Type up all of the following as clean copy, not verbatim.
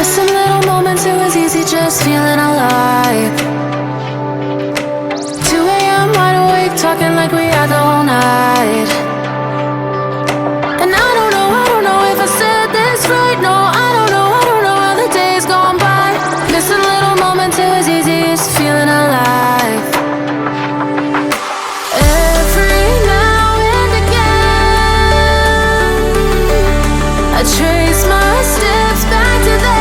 Missing little moments, it was easy just feeling alive. 2 a.m. wide awake, talking like we had the whole night. And I don't know if I said this right. No, I don't know how the days gone by. Missing little moments, it was easy just feeling alive. Every now and again, I trace my steps back to then.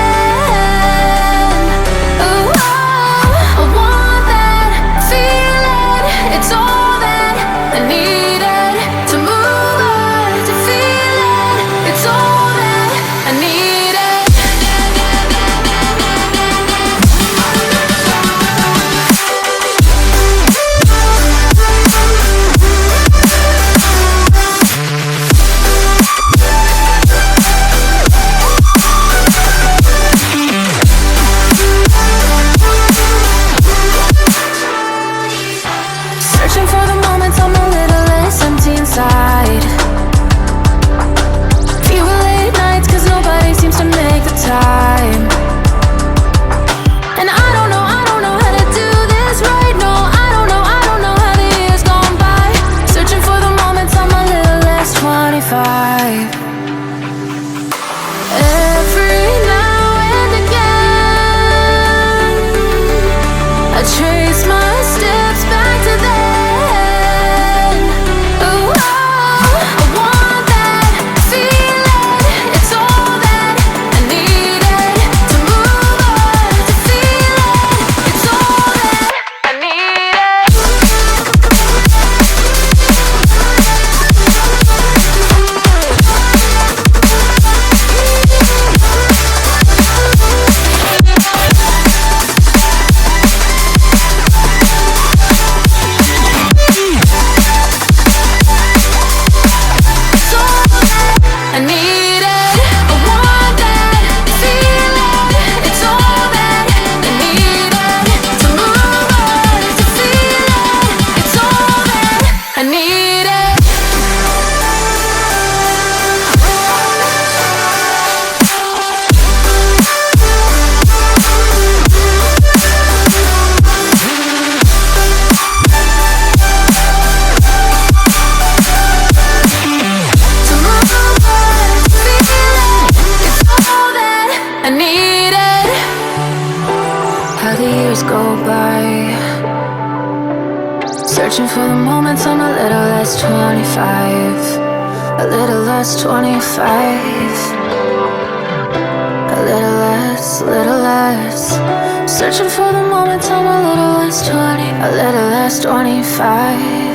Ooh, oh, I want that feeling. It's all that I needed to move on, to feel it. It's all that I needed. Searching for the moments I'm a little less empty inside. Fewer late nights, cause nobody seems to make the time. And I don't know how to do this right. No, I don't know how the years gone by. Searching for the moments I'm a little less 25. Every now and again, I trace my steps back to then. Ooh, oh, I want that feeling. It's all that I needed to move on, to feel it. It's all that I needed. It's all that I needed. I want that feeling. It's all that I needed to move on, to feel it. It's all that I needed. To move on, to feel it. It's all that I needed. How the years go by, searching for the moments I'm a little less 25. A little less 25. A little less. Searching for the moments I'm a little less 20. A little less 25.